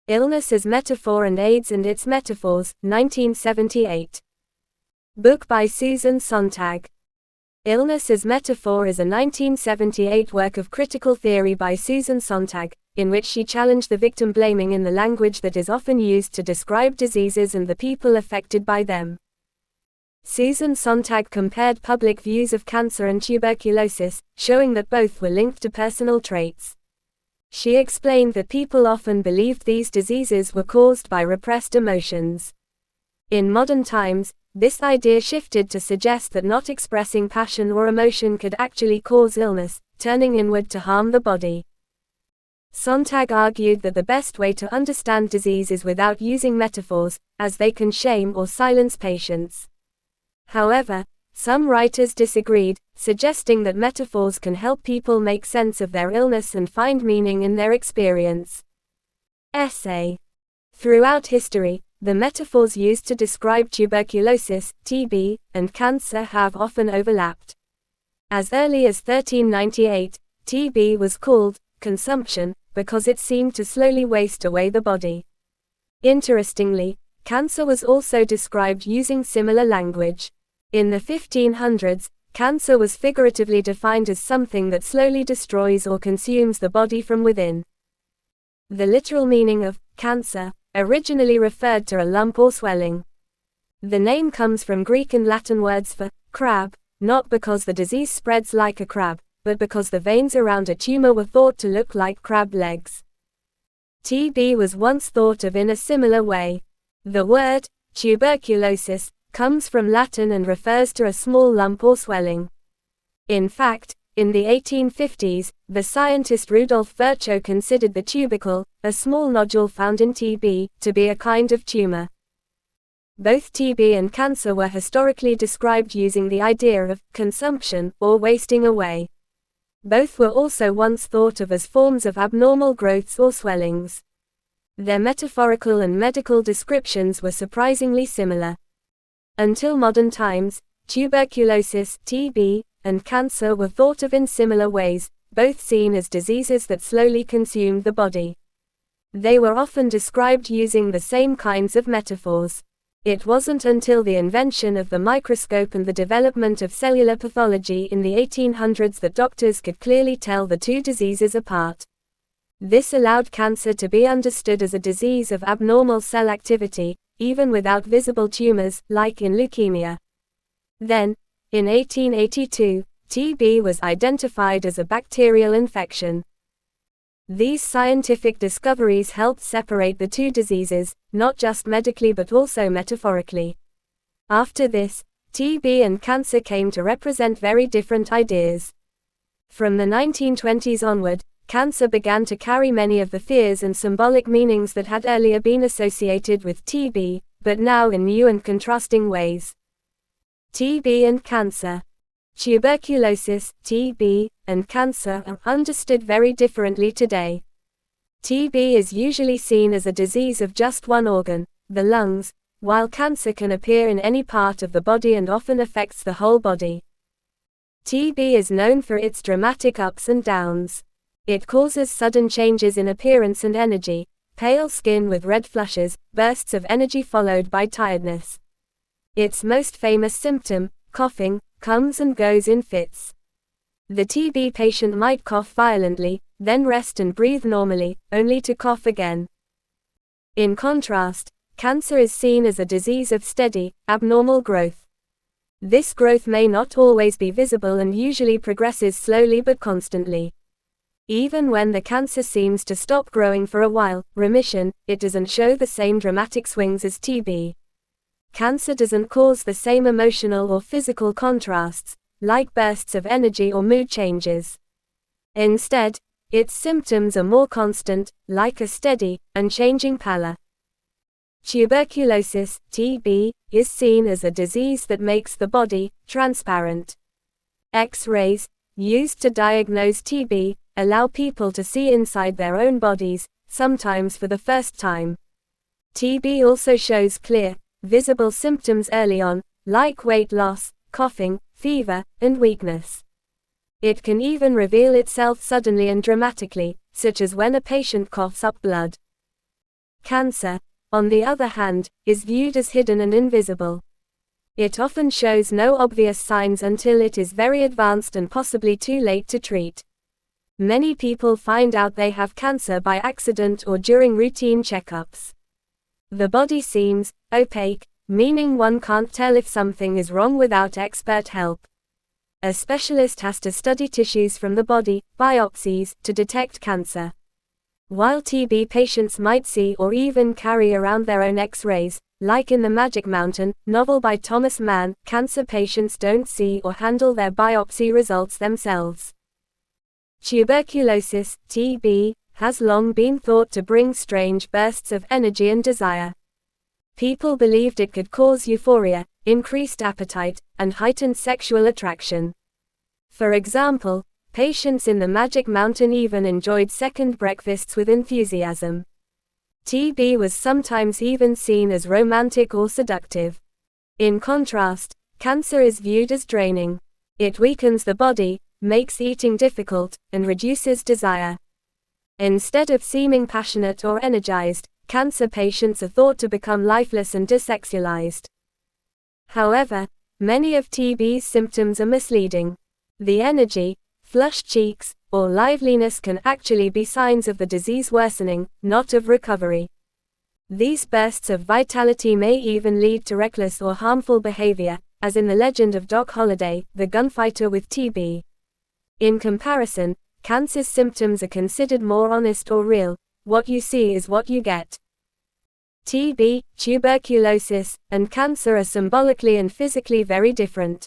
Illness as Metaphor and AIDS and Its Metaphors, 1978. Book by Susan Sontag. Illness as Metaphor is a 1978 work of critical theory by Susan Sontag, in which she challenged the victim blaming in the language that is often used to describe diseases and the people affected by them. Susan Sontag compared public views of cancer and tuberculosis, showing that both were linked to personal traits. She explained that people often believed these diseases were caused by repressed emotions. In modern times, this idea shifted to suggest that not expressing passion or emotion could actually cause illness, turning inward to harm the body. Sontag argued that the best way to understand disease is without using metaphors, as they can shame or silence patients. However, some writers disagreed, suggesting that metaphors can help people make sense of their illness and find meaning in their experience. Essay. Throughout history, the metaphors used to describe tuberculosis, TB, and cancer have often overlapped. As early as 1398, TB was called consumption because it seemed to slowly waste away the body. Interestingly, cancer was also described using similar language. In the 1500s, cancer was figuratively defined as something that slowly destroys or consumes the body from within. The literal meaning of cancer originally referred to a lump or swelling. The name comes from Greek and Latin words for crab, not because the disease spreads like a crab, but because the veins around a tumor were thought to look like crab legs. TB was once thought of in a similar way. The word tuberculosis comes from Latin and refers to a small lump or swelling. In fact, in the 1850s, the scientist Rudolf Virchow considered the tubercle, a small nodule found in TB, to be a kind of tumor. Both TB and cancer were historically described using the idea of consumption or wasting away. Both were also once thought of as forms of abnormal growths or swellings. Their metaphorical and medical descriptions were surprisingly similar. Until modern times, tuberculosis, TB, and cancer were thought of in similar ways, both seen as diseases that slowly consumed the body. They were often described using the same kinds of metaphors. It wasn't until the invention of the microscope and the development of cellular pathology in the 1800s that doctors could clearly tell the two diseases apart. This allowed cancer to be understood as a disease of abnormal cell activity, even without visible tumors, like in leukemia. Then, in 1882, TB was identified as a bacterial infection. These scientific discoveries helped separate the two diseases, not just medically but also metaphorically. After this, TB and cancer came to represent very different ideas. From the 1920s onward, cancer began to carry many of the fears and symbolic meanings that had earlier been associated with TB, but now in new and contrasting ways. TB and cancer. Tuberculosis, TB, and cancer are understood very differently today. TB is usually seen as a disease of just one organ, the lungs, while cancer can appear in any part of the body and often affects the whole body. TB is known for its dramatic ups and downs. It causes sudden changes in appearance and energy, pale skin with red flushes, bursts of energy followed by tiredness. Its most famous symptom, coughing, comes and goes in fits. The TB patient might cough violently, then rest and breathe normally, only to cough again. In contrast, cancer is seen as a disease of steady, abnormal growth. This growth may not always be visible and usually progresses slowly but constantly. Even when the cancer seems to stop growing for a while, remission, it doesn't show the same dramatic swings as TB. Cancer doesn't cause the same emotional or physical contrasts, like bursts of energy or mood changes. Instead, its symptoms are more constant, like a steady, unchanging pallor. Tuberculosis, TB, is seen as a disease that makes the body transparent. X-rays, used to diagnose TB, allow people to see inside their own bodies, sometimes for the first time. TB also shows clear, visible symptoms early on, like weight loss, coughing, fever, and weakness. It can even reveal itself suddenly and dramatically, such as when a patient coughs up blood. Cancer, on the other hand, is viewed as hidden and invisible. It often shows no obvious signs until it is very advanced and possibly too late to treat. Many people find out they have cancer by accident or during routine checkups. The body seems opaque, meaning one can't tell if something is wrong without expert help. A specialist has to study tissues from the body, biopsies, to detect cancer. While TB patients might see or even carry around their own X-rays, like in The Magic Mountain, novel by Thomas Mann, cancer patients don't see or handle their biopsy results themselves. Tuberculosis, TB, has long been thought to bring strange bursts of energy and desire. People believed it could cause euphoria, increased appetite, and heightened sexual attraction. For example, patients in The Magic Mountain even enjoyed second breakfasts with enthusiasm. TB was sometimes even seen as romantic or seductive. In contrast, cancer is viewed as draining. It weakens the body, makes eating difficult, and reduces desire. Instead of seeming passionate or energized, cancer patients are thought to become lifeless and desexualized. However, many of TB's symptoms are misleading. The energy, flushed cheeks, or liveliness can actually be signs of the disease worsening, not of recovery. These bursts of vitality may even lead to reckless or harmful behavior, as in the legend of Doc Holliday, the gunfighter with TB. In comparison, cancer's symptoms are considered more honest or real. What you see is what you get. TB, tuberculosis, and cancer are symbolically and physically very different.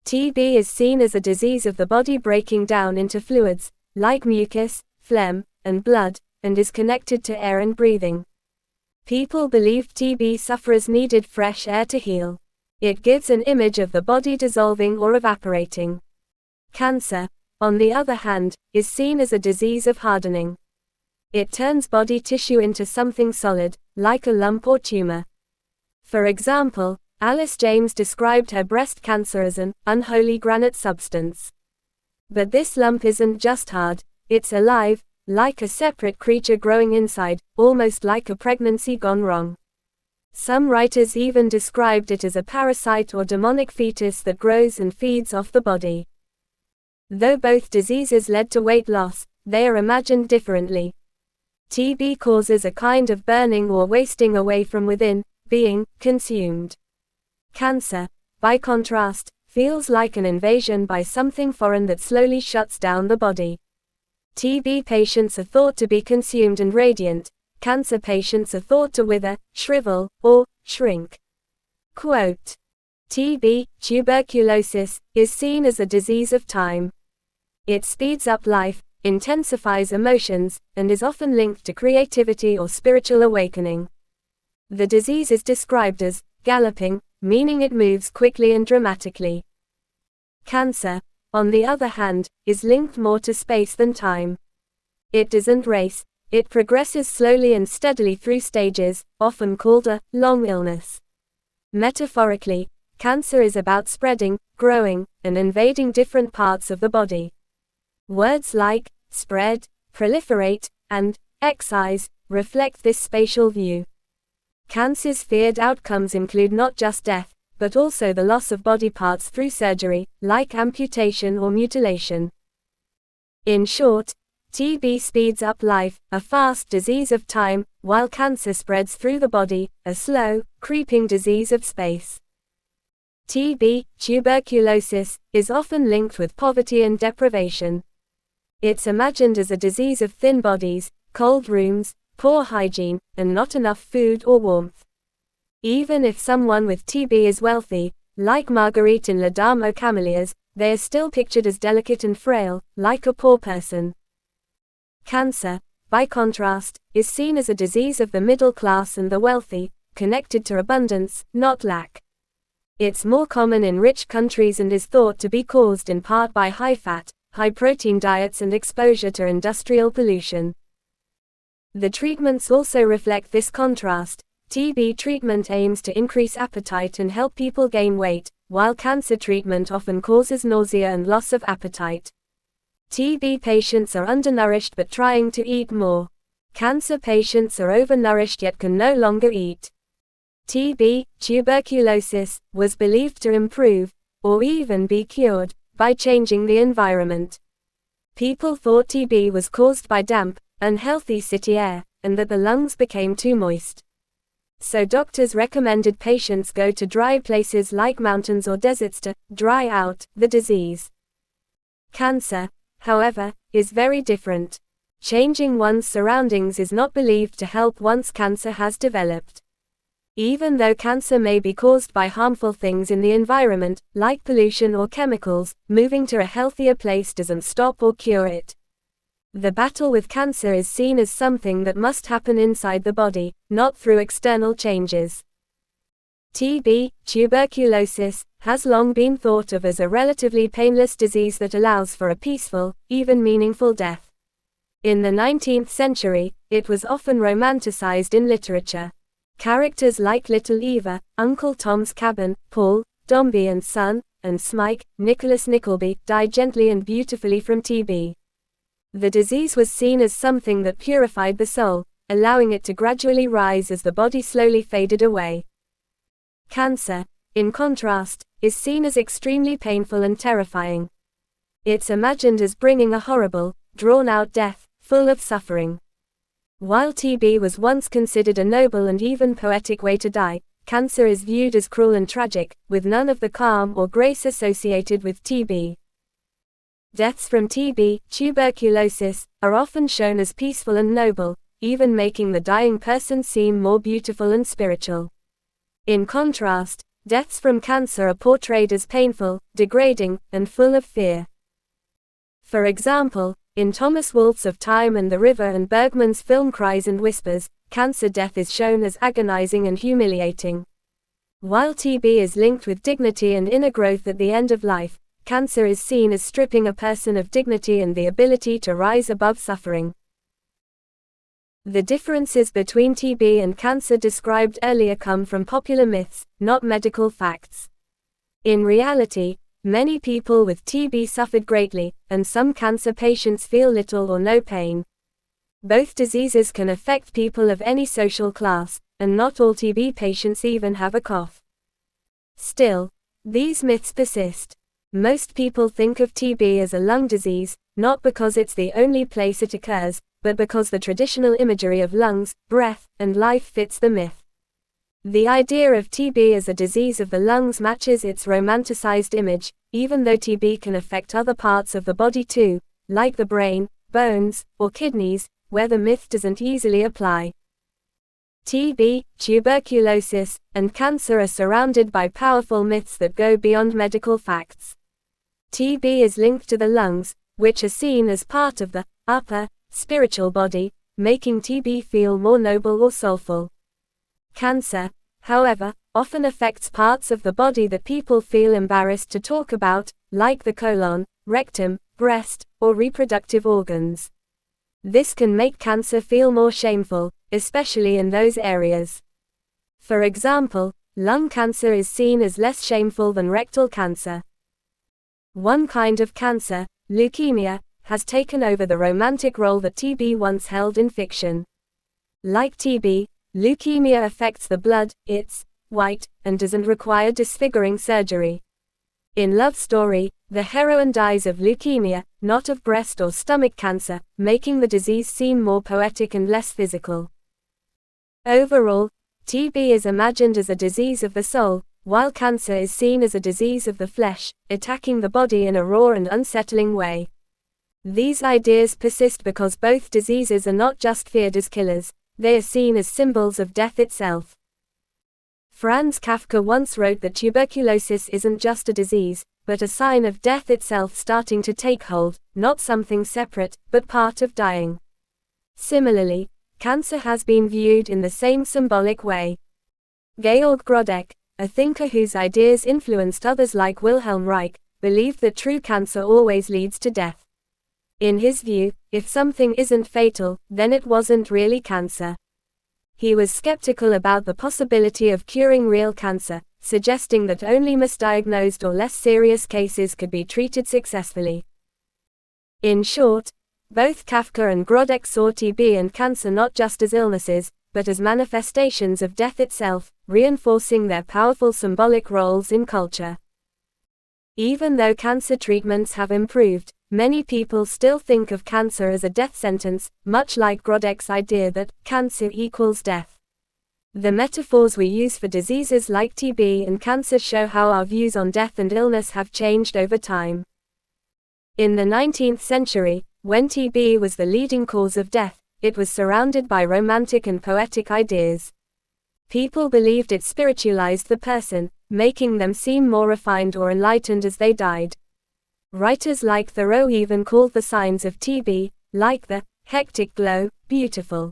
TB is seen as a disease of the body breaking down into fluids, like mucus, phlegm, and blood, and is connected to air and breathing. People believed TB sufferers needed fresh air to heal. It gives an image of the body dissolving or evaporating. Cancer, on the other hand, is seen as a disease of hardening. It turns body tissue into something solid, like a lump or tumor. For example, Alice James described her breast cancer as an unholy granite substance. But this lump isn't just hard, it's alive, like a separate creature growing inside, almost like a pregnancy gone wrong. Some writers even described it as a parasite or demonic fetus that grows and feeds off the body. Though both diseases led to weight loss, they are imagined differently. TB causes a kind of burning or wasting away from within, being consumed. Cancer, by contrast, feels like an invasion by something foreign that slowly shuts down the body. TB patients are thought to be consumed and radiant. Cancer patients are thought to wither, shrivel, or shrink. Quote, TB, tuberculosis, is seen as a disease of time. It speeds up life, intensifies emotions, and is often linked to creativity or spiritual awakening. The disease is described as galloping, meaning it moves quickly and dramatically. Cancer, on the other hand, is linked more to space than time. It doesn't race, it progresses slowly and steadily through stages, often called a long illness. Metaphorically, cancer is about spreading, growing, and invading different parts of the body. Words like spread, proliferate, and excise reflect this spatial view. Cancer's feared outcomes include not just death, but also the loss of body parts through surgery, like amputation or mutilation. In short, TB speeds up life, a fast disease of time, while cancer spreads through the body, a slow, creeping disease of space. TB, tuberculosis, is often linked with poverty and deprivation. It's imagined as a disease of thin bodies, cold rooms, poor hygiene, and not enough food or warmth. Even if someone with TB is wealthy, like Marguerite in La Dame aux Camélias, they are still pictured as delicate and frail, like a poor person. Cancer, by contrast, is seen as a disease of the middle class and the wealthy, connected to abundance, not lack. It's more common in rich countries and is thought to be caused in part by high-fat, high-protein diets and exposure to industrial pollution. The treatments also reflect this contrast. TB treatment aims to increase appetite and help people gain weight, while cancer treatment often causes nausea and loss of appetite. TB patients are undernourished but trying to eat more. Cancer patients are overnourished yet can no longer eat. TB, tuberculosis, was believed to improve, or even be cured, by changing the environment. People thought TB was caused by damp, unhealthy city air, and that the lungs became too moist. So doctors recommended patients go to dry places like mountains or deserts to dry out the disease. Cancer, however, is very different. Changing one's surroundings is not believed to help once cancer has developed. Even though cancer may be caused by harmful things in the environment, like pollution or chemicals, moving to a healthier place doesn't stop or cure it. The battle with cancer is seen as something that must happen inside the body, not through external changes. TB, tuberculosis, has long been thought of as a relatively painless disease that allows for a peaceful, even meaningful death. In the 19th century, it was often romanticized in literature. Characters like Little Eva, Uncle Tom's Cabin, Paul, Dombey and Son, and Smike, Nicholas Nickleby, died gently and beautifully from TB. The disease was seen as something that purified the soul, allowing it to gradually rise as the body slowly faded away. Cancer, in contrast, is seen as extremely painful and terrifying. It's imagined as bringing a horrible, drawn-out death, full of suffering. While TB was once considered a noble and even poetic way to die, cancer is viewed as cruel and tragic, with none of the calm or grace associated with TB. Deaths from TB, tuberculosis, are often shown as peaceful and noble, even making the dying person seem more beautiful and spiritual. In contrast, deaths from cancer are portrayed as painful, degrading, and full of fear. For example, in Thomas Wolfe's Of Time and the River and Bergman's film Cries and Whispers, cancer death is shown as agonizing and humiliating. While TB is linked with dignity and inner growth at the end of life, cancer is seen as stripping a person of dignity and the ability to rise above suffering. The differences between TB and cancer described earlier come from popular myths, not medical facts. In reality, many people with TB suffered greatly, and some cancer patients feel little or no pain. Both diseases can affect people of any social class, and not all TB patients even have a cough. Still, these myths persist. Most people think of TB as a lung disease, not because it's the only place it occurs, but because the traditional imagery of lungs, breath, and life fits the myth. The idea of TB as a disease of the lungs matches its romanticized image, even though TB can affect other parts of the body too, like the brain, bones, or kidneys, where the myth doesn't easily apply. TB, tuberculosis, and cancer are surrounded by powerful myths that go beyond medical facts. TB is linked to the lungs, which are seen as part of the upper, spiritual body, making TB feel more noble or soulful. Cancer, however, often affects parts of the body that people feel embarrassed to talk about, like the colon, rectum, breast, or reproductive organs. This can make cancer feel more shameful, especially in those areas. For example, lung cancer is seen as less shameful than rectal cancer. One kind of cancer, leukemia, has taken over the romantic role that TB once held in fiction. Like TB, leukemia affects the blood, it's white, and doesn't require disfiguring surgery. In Love Story, the heroine dies of leukemia, not of breast or stomach cancer, making the disease seem more poetic and less physical. Overall, TB is imagined as a disease of the soul, while cancer is seen as a disease of the flesh, attacking the body in a raw and unsettling way. These ideas persist because both diseases are not just feared as killers, they are seen as symbols of death itself. Franz Kafka once wrote that tuberculosis isn't just a disease, but a sign of death itself starting to take hold, not something separate, but part of dying. Similarly, cancer has been viewed in the same symbolic way. Georg Grodek, a thinker whose ideas influenced others like Wilhelm Reich, believed that true cancer always leads to death. In his view, if something isn't fatal, then it wasn't really cancer. He was skeptical about the possibility of curing real cancer, suggesting that only misdiagnosed or less serious cases could be treated successfully. In short, Both Kafka and Grodek saw TB and cancer not just as illnesses, but as manifestations of death itself, reinforcing their powerful symbolic roles in culture. Even though cancer treatments have improved, many people still think of cancer as a death sentence, much like Grodek's idea that cancer equals death. The metaphors we use for diseases like TB and cancer show how our views on death and illness have changed over time. In the 19th century, when TB was the leading cause of death, it was surrounded by romantic and poetic ideas. People believed it spiritualized the person, making them seem more refined or enlightened as they died. Writers like Thoreau even called the signs of TB, like the hectic glow, beautiful.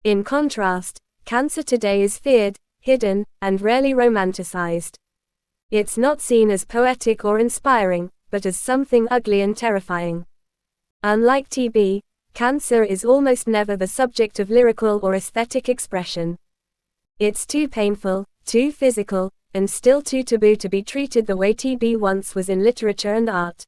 In contrast, cancer today is feared, hidden, and rarely romanticized. It's not seen as poetic or inspiring, but as something ugly and terrifying. Unlike TB, cancer is almost never the subject of lyrical or aesthetic expression. It's too painful, too physical, and still too taboo to be treated the way TB once was in literature and art.